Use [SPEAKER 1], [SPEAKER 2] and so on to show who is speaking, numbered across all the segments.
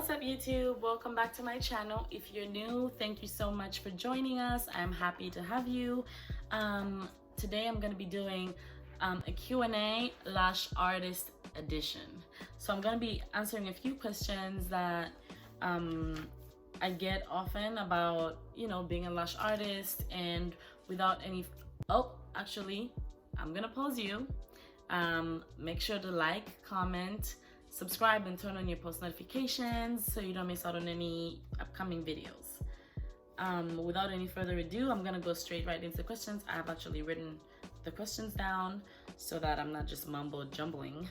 [SPEAKER 1] What's up YouTube? Welcome back to my channel. If you're new, thank you so much for joining us. I'm happy to have you. Today I'm going to be doing a Q A Lash Artist edition. So I'm going to be answering a few questions that I get often about, being a lash artist, and without any, actually, I'm going to pause you. Make sure to like, comment, subscribe, and turn on your post notifications so you don't miss out on any upcoming videos. Without any further ado, I'm gonna go straight right into the questions. I have actually written the questions down so that I'm not just mumbo jumbling.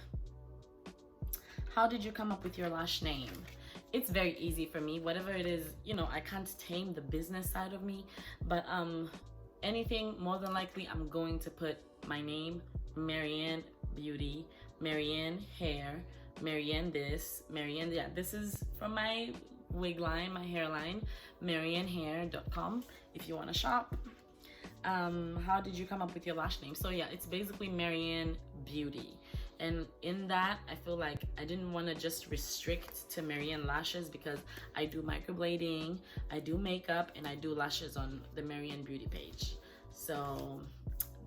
[SPEAKER 1] How did you come up with your lash name? It's very easy for me. Whatever it is, I can't tame the business side of me, but anything, more than likely I'm going to put my name, Marienne Beauty, Marienne Hair, Marienne this, Marienne that. This is from my wig line, my hairline, mariennehair.com if you want to shop. How did you come up with your lash name? So yeah, it's basically Marienne Beauty. And in that, I feel like I didn't want to just restrict to Marienne lashes, because I do microblading, I do makeup, and I do lashes on the Marienne Beauty page. So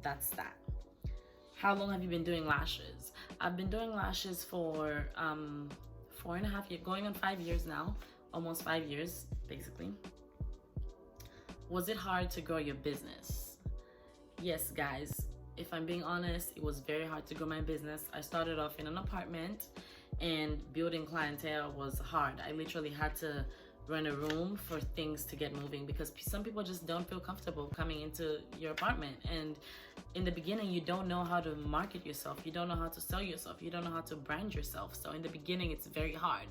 [SPEAKER 1] that's that. How long have you been doing lashes? I've been doing lashes for 4.5 years, going on 5 years now, almost 5 years, basically. Was it hard to grow your business? Yes, guys, if I'm being honest, it was very hard to grow my business. I started off in an apartment, and building clientele was hard. I literally had to rent a room for things to get moving, because some people just don't feel comfortable coming into your apartment. And in the beginning, you don't know how to market yourself, you don't know how to sell yourself, you don't know how to brand yourself. So in the beginning, it's very hard.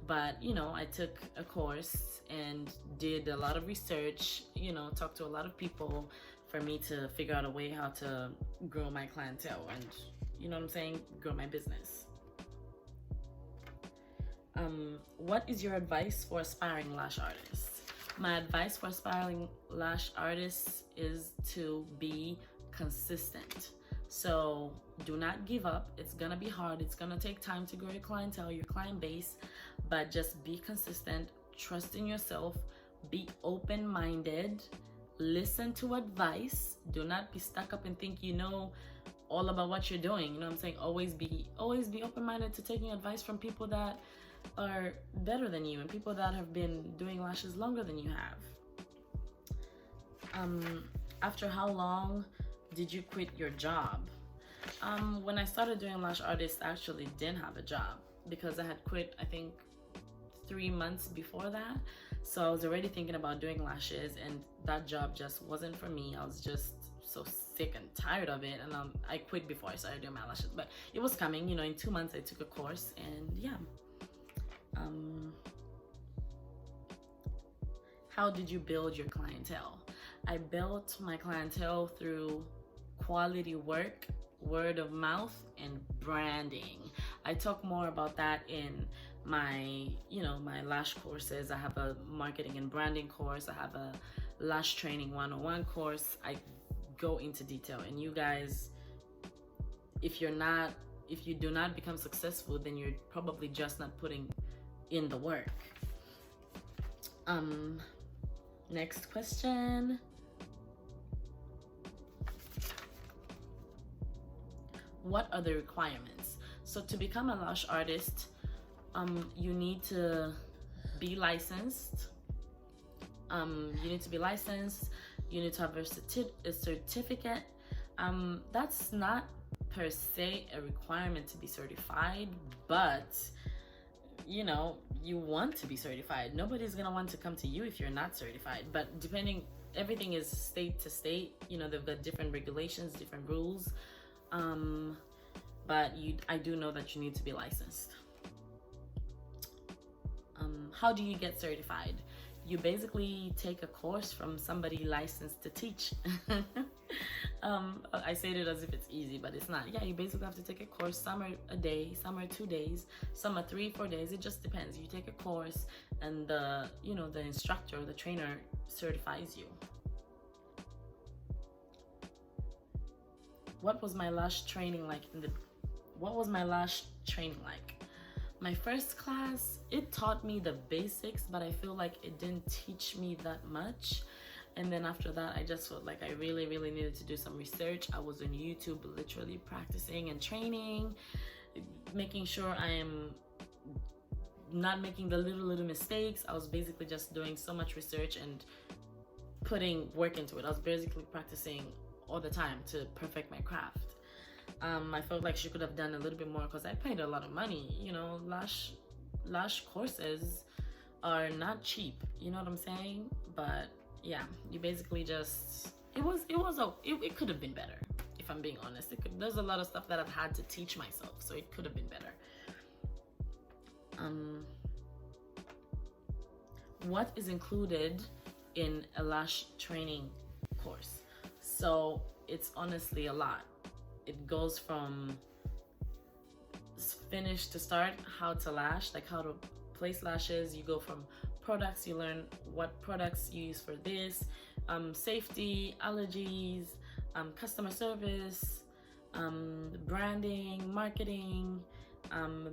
[SPEAKER 1] But I took a course and did a lot of research, talked to a lot of people for me to figure out a way how to grow my clientele and, grow my business. What is your advice for aspiring lash artists? My advice for aspiring lash artists is to be consistent. So do not give up. It's gonna be hard. It's gonna take time to grow your clientele, your client base, but just be consistent, trust in yourself, be open-minded, listen to advice. Do not be stuck up and think you know all about what you're doing. You know what I'm saying? Always be open-minded to taking advice from people that are better than you and people that have been doing lashes longer than you have. After how long did you quit your job? When I started doing Lash Artist, I actually didn't have a job, because I had quit, I think, 3 months before that. So I was already thinking about doing lashes, and that job just wasn't for me. I was just so sick and tired of it, and I quit before I started doing my lashes. But it was coming, in 2 months I took a course, and yeah. How did you build your clientele? I built my clientele through quality work, word of mouth, and branding. I talk more about that in my, my lash courses. I have a marketing and branding course. I have a lash training 101 course. I go into detail, and you guys, if you do not become successful, then you're probably just not putting in the work. Next question. What are the requirements? So to become a lash artist, you need to be licensed. You need to be licensed. You need to have a certificate. That's not per se a requirement to be certified, but you want to be certified. Nobody's gonna want to come to you if you're not certified. But everything is state to state. They've got different regulations, different rules. But I do know that you need to be licensed. How do you get certified? You basically take a course from somebody licensed to teach. I say it as if it's easy, but it's not. Yeah, you basically have to take a course. Some are a day, some are 2 days, some are 3-4 days. It just depends. You take a course, and the instructor, the trainer, certifies you. What was my lash training like? My first class, it taught me the basics, but I feel like it didn't teach me that much. And then after that, I just felt like I really, really needed to do some research. I was on YouTube literally practicing and training, making sure I am not making the little mistakes. I was basically just doing so much research and putting work into it. I was basically practicing all the time to perfect my craft. I felt like she could have done a little bit more because I paid a lot of money. You know, lash courses are not cheap. You know what I'm saying? But yeah, you basically just it could have been better. If I'm being honest, there's a lot of stuff that I've had to teach myself, so it could have been better. What is included in a lash training course? So it's honestly a lot. It goes from finish to start, how to lash, like how to place lashes. You go from products, you learn what products you use for this, safety, allergies, customer service, branding, marketing,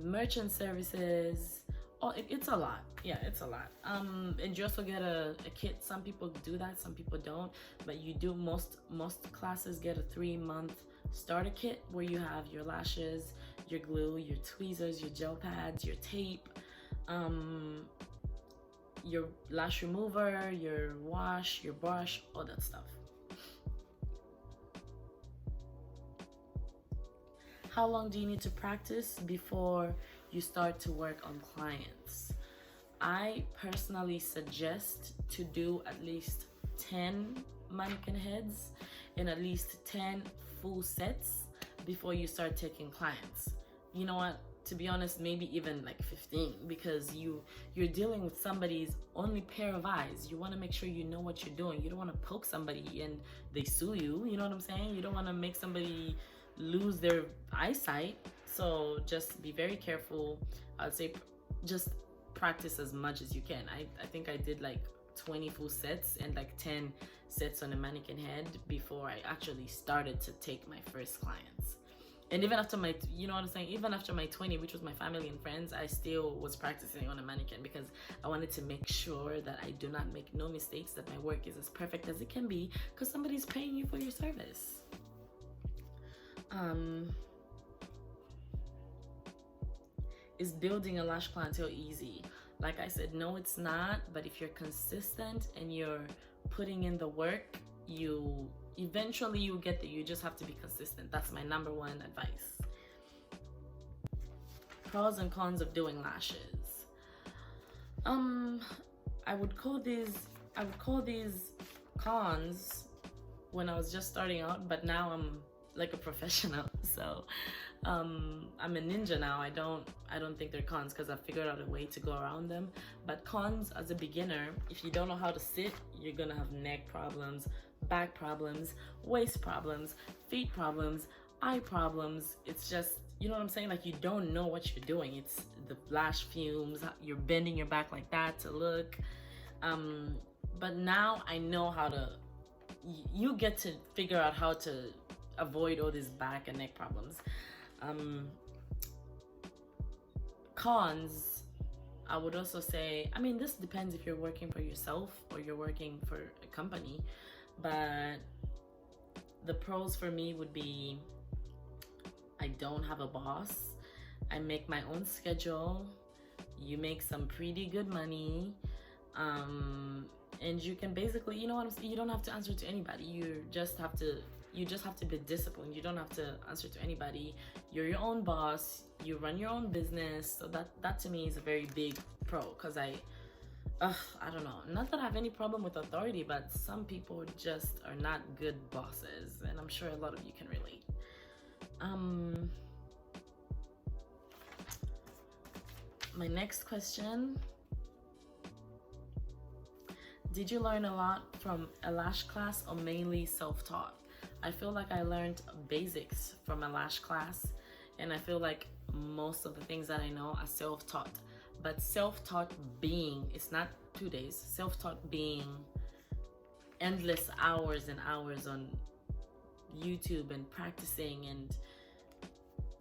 [SPEAKER 1] merchant services. Oh, it's a lot. Yeah, it's a lot. And you also get a kit. Some people do that, some people don't, but you do. Most classes get a 3-month starter kit where you have your lashes, your glue, your tweezers, your gel pads, your tape, your lash remover, your wash, your brush, all that stuff. How long do you need to practice before you start to work on clients? I personally suggest to do at least 10 mannequin heads and at least 10 full sets before you start taking clients. You know what? To be honest, maybe even like 15, because you're dealing with somebody's only pair of eyes. You want to make sure you know what you're doing. You don't want to poke somebody and they sue you. You know what I'm saying? You don't want to make somebody lose their eyesight. So just be very careful. I'd say just practice as much as you can. I think I did like 20 full sets and like 10 sets on a mannequin head before I actually started to take my first clients. And even after my, you know what I'm saying, even after my 20, which was my family and friends, I still was practicing on a mannequin because I wanted to make sure that I do not make no mistakes, that my work is as perfect as it can be, because somebody's paying you for your service. Is building a lash clientele easy? Like I said, no, it's not. But if you're consistent and you're putting in the work, eventually you get there. You just have to be consistent. That's my number one advice. Pros and cons of doing lashes. I would call these cons when I was just starting out, but now I'm like a professional. So I'm a ninja now. I don't think they're cons because I've figured out a way to go around them. But cons, as a beginner, if you don't know how to sit, you're gonna have neck problems, back problems, waist problems, feet problems, eye problems. It's just, you know what I'm saying? Like, you don't know what you're doing. It's the lash fumes, you're bending your back like that to look. But now I know how to, you get to figure out how to avoid all these back and neck problems. Cons, I would also say, I mean, this depends if you're working for yourself or you're working for a company, but the pros for me would be I don't have a boss. I make my own schedule. You make some pretty good money. And you can basically, you know what I'm saying? You don't have to answer to anybody. You just have to be disciplined. You don't have to answer to anybody. You're your own boss. You run your own business. So that to me is a very big pro, because I don't know. Not that I have any problem with authority, but some people just are not good bosses, and I'm sure a lot of you can relate. My next question. Did you learn a lot from a lash class or mainly self-taught? I feel like I learned basics from a lash class, and I feel like most of the things that I know are self-taught. But self-taught being, it's not 2 days, self-taught being endless hours and hours on YouTube and practicing and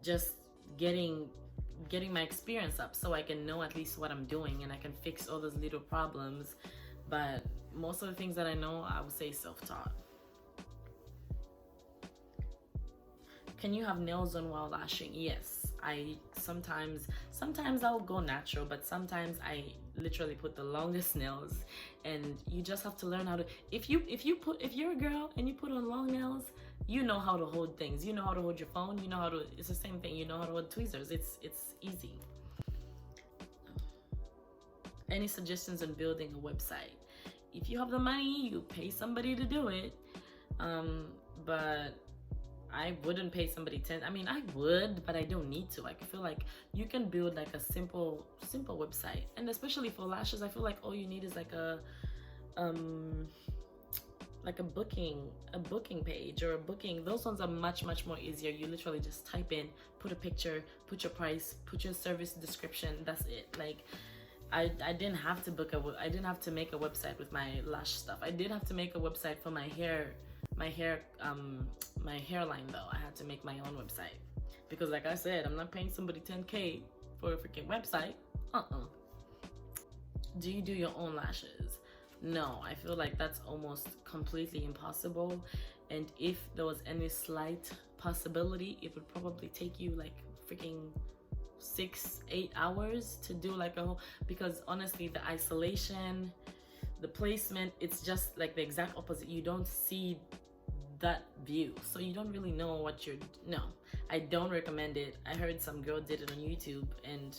[SPEAKER 1] just getting getting my experience up so I can know at least what I'm doing and I can fix all those little problems. But most of the things that I know, I would say self-taught. Can you have nails on while lashing? Yes. I sometimes I'll go natural, but sometimes I literally put the longest nails, and you just have to learn how to, if you're a girl and you put on long nails, you know how to hold things. You know how to hold your phone. You know how to, it's the same thing. You know how to hold tweezers. It's easy. Any suggestions on building a website? If you have the money, you pay somebody to do it. But I wouldn't pay somebody 10. I mean, I would, but I don't need to. I feel like you can build like a simple website, and especially for lashes, I feel like all you need is like a booking page or a booking. Those ones are much more easier. You literally just type in, put a picture, put your price, put your service description. That's it. Like, I didn't have to I didn't have to make a website with my lash stuff. I did have to make a website for my hairline though. I had to make my own website because, like I said, I'm not paying somebody 10K for a freaking website. Do you do your own lashes? No, I feel like that's almost completely impossible. And if there was any slight possibility, it would probably take you like freaking 6-8 hours to do like a whole, because honestly, the isolation, the placement, it's just like the exact opposite. You don't see that view, so you don't really know what you're. No, I don't recommend it. I heard some girl did it on YouTube, and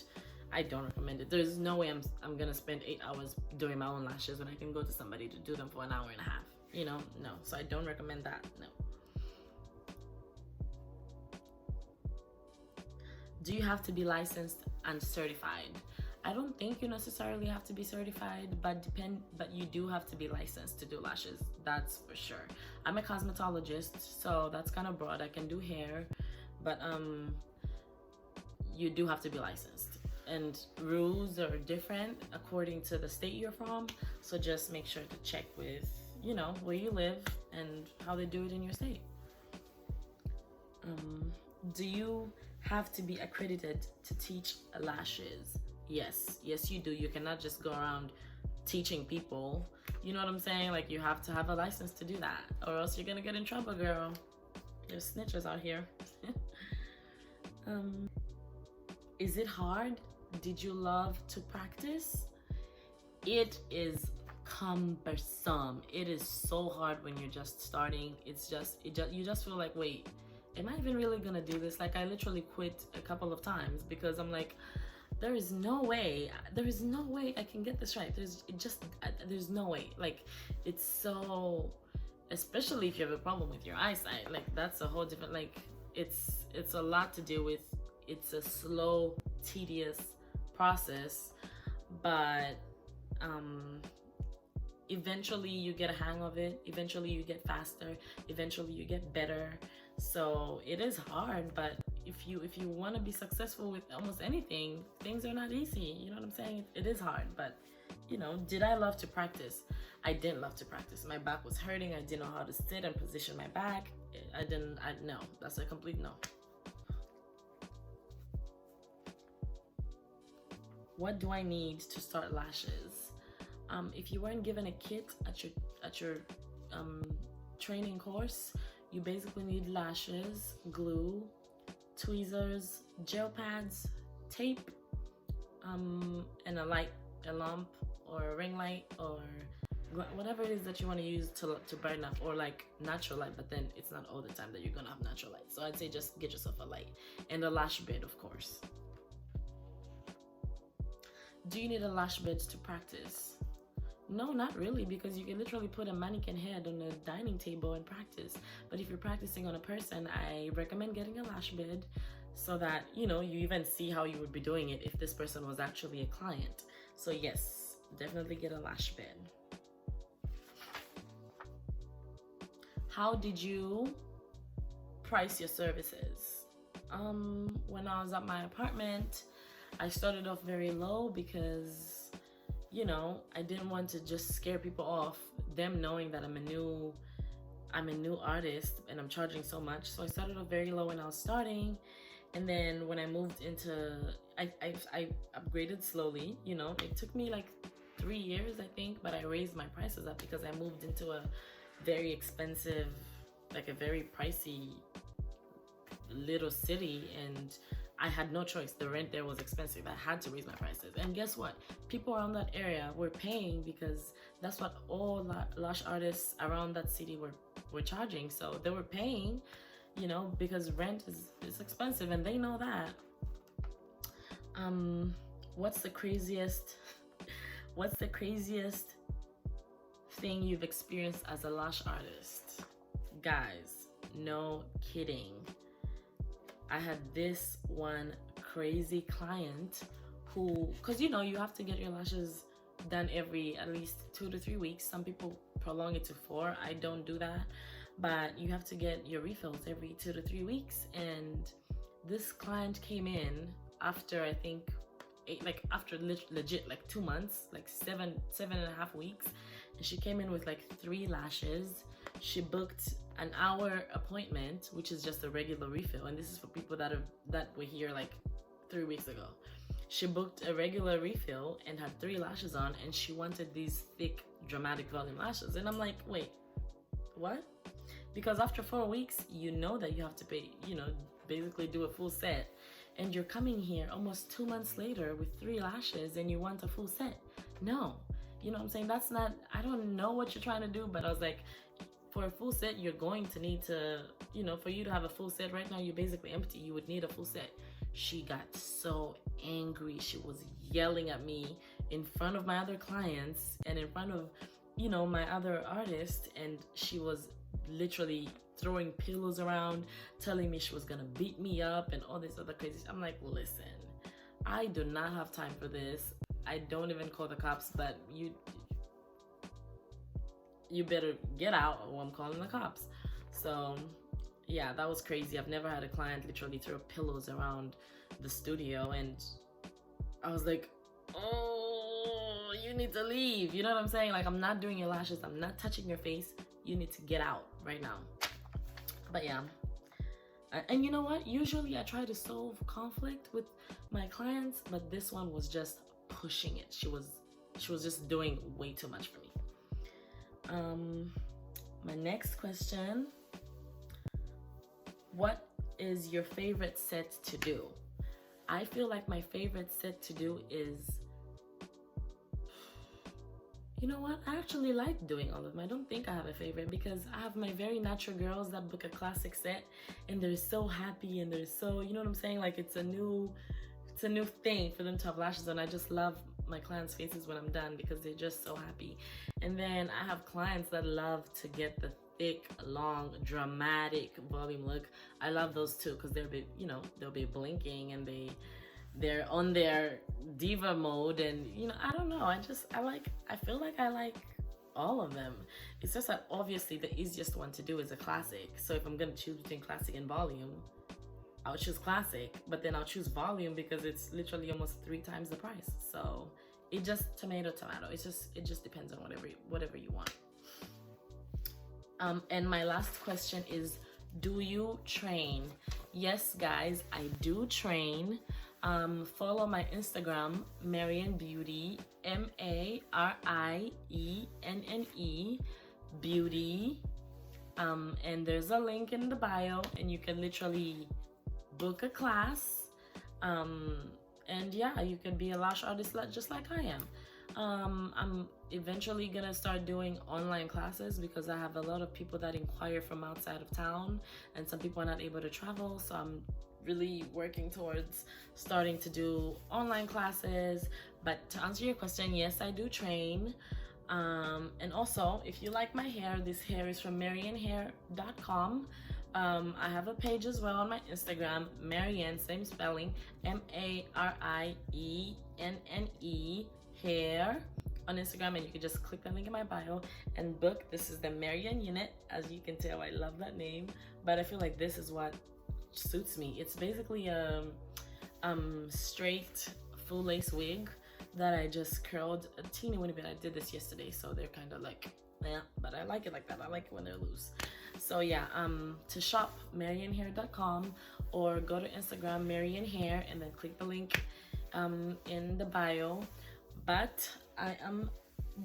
[SPEAKER 1] I don't recommend it. There's no way I'm gonna spend 8 hours doing my own lashes when I can go to somebody to do them for an hour and a half. You know, no. So I don't recommend that. No. Do you have to be licensed and certified? I don't think you necessarily have to be certified, but you do have to be licensed to do lashes. That's for sure. I'm a cosmetologist, so that's kind of broad. I can do hair, but you do have to be licensed, and rules are different according to the state you're from. So just make sure to check with, you know, where you live and how they do it in your state. Do you have to be accredited to teach lashes? Yes, you do. You cannot just go around teaching people. You know what I'm saying? Like, you have to have a license to do that, or else you're gonna get in trouble, girl. There's snitches out here. Is it hard? Did you love to practice? It is cumbersome. It is so hard when you're just starting. You just feel like, wait, am I even really gonna do this? Like, I literally quit a couple of times because I'm like, there's no way I can get this right. There's no way. Like, it's so, especially if you have a problem with your eyesight, like, that's a whole different, like, it's a lot to deal with. It's a slow, tedious process, but eventually you get a hang of it. Eventually you get faster. Eventually you get better. So it is hard, but if you want to be successful with almost anything, things are not easy. You know what I'm saying? It is hard, but, you know, did I love to practice? I didn't love to practice. My back was hurting. I didn't know how to sit and position my back. No, that's a complete no. What do I need to start lashes? If you weren't given a kit at your training course, you basically need lashes, glue, tweezers, gel pads, tape, and a lamp or a ring light, or whatever it is that you want to use to burn up, or like natural light, but then it's not all the time that you're gonna have natural light. So I'd say just get yourself a light and a lash bed, of course. Do you need a lash bed to practice? No, not really, because you can literally put a mannequin head on a dining table and practice. But if you're practicing on a person, I recommend getting a lash bed so that, you know, you even see how you would be doing it if this person was actually a client. So yes, definitely get a lash bed. How did you price your services? When I was at my apartment, I started off very low because, you know, I didn't want to just scare people off, them knowing that I'm a new artist and I'm charging so much. So I started off very low when I was starting, and then when I moved into I upgraded slowly, you know. It took me like 3 years, I think, but I raised my prices up because I moved into a very expensive, like a very pricey little city, and I had no choice. The rent there was expensive. I had to raise my prices. And guess what? People around that area were paying because that's what all lash artists around that city were charging. So they were paying, you know, because rent is expensive, and they know that. What's the craziest thing you've experienced as a lash artist? Guys, no kidding. I had this one crazy client who, because you know, you have to get your lashes done every at least 2 to 3 weeks. Some people prolong it to 4. I don't do that, but you have to get your refills every 2 to 3 weeks. And this client came in after, I think, after legit like 2 months, like 7.5 weeks, and she came in with like 3 lashes. She booked an hour appointment, which is just a regular refill, and this is for people that were here like 3 weeks ago. She booked a regular refill and had 3 lashes on, and she wanted these thick dramatic volume lashes. And I'm like, wait, what? Because after 4 weeks, you know that you have to pay, you know, basically do a full set, and you're coming here almost 2 months later with 3 lashes and you want a full set. No, you know what I'm saying? That's not, I don't know what you're trying to do, but I was like, for a full set, you're going to need to, you know, for you to have a full set right now, you're basically empty. You would need a full set. She got so angry. She was yelling at me in front of my other clients and in front of, you know, my other artists. And she was literally throwing pillows around, telling me she was gonna beat me up and all this other crazy stuff. I'm like, listen, I do not have time for this. I don't even call the cops, but you better get out or I'm calling the cops. So yeah, that was crazy. I've never had a client literally throw pillows around the studio, and I was like, oh, you need to leave. You know what I'm saying? Like, I'm not doing your lashes, I'm not touching your face. You need to get out right now. But yeah, and you know what? Usually I try to solve conflict with my clients, but this one was just pushing it. She was just doing way too much for me. My next question: what is your favorite set to do? I feel like my favorite set to do is, you know what? I actually like doing all of them. I don't think I have a favorite because I have my very natural girls that book a classic set and they're so happy and they're so, you know what I'm saying? Like, it's a new thing for them to have lashes on. I just love my clients' faces when I'm done because they're just so happy. And then I have clients that love to get the thick, long, dramatic volume look. I love those too because they'll be, you know, they'll be blinking and they're on their diva mode, and you know, I don't know, I feel like I like all of them. It's just that obviously the easiest one to do is a classic. So if I'm gonna choose between classic and volume, I'll choose classic, but then I'll choose volume because it's literally almost 3 times the price. So it just tomato. It just depends on whatever you want. And my last question is, do you train? Yes, guys, I do train. Follow my Instagram, Marienne Beauty, MARIENNE Beauty. And there's a link in the bio, and you can literally book a class. And yeah, you can be a lash artist just like I am. I'm eventually gonna start doing online classes because I have a lot of people that inquire from outside of town, and some people are not able to travel. So I'm really working towards starting to do online classes. But to answer your question, yes, I do train. And also, if you like my hair, this hair is from MarienneHair.com. I have a page as well on my Instagram, Marienne, same spelling, MARIENNE hair on Instagram, and you can just click the link in my bio and book. This is the Marienne unit. As you can tell, I love that name, but I feel like this is what suits me. It's basically a straight full lace wig that I just curled a teeny weeny bit. I did this yesterday, so they're kind of like, yeah, but I like it like that. I like it when they're loose. So yeah, to shop, MarienneHair.com, or go to Instagram, Marienne Hair, and then click the link in the bio. But I am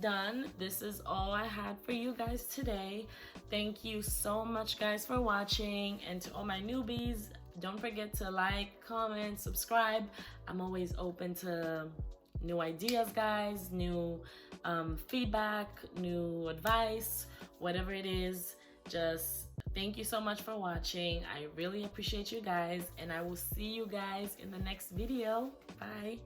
[SPEAKER 1] done. This is all I had for you guys today. Thank you so much, guys, for watching. And to all my newbies, don't forget to like, comment, subscribe. I'm always open to new ideas, guys, new feedback, new advice, whatever it is. Just thank you so much for watching. I really appreciate you guys, and I will see you guys in the next video. Bye.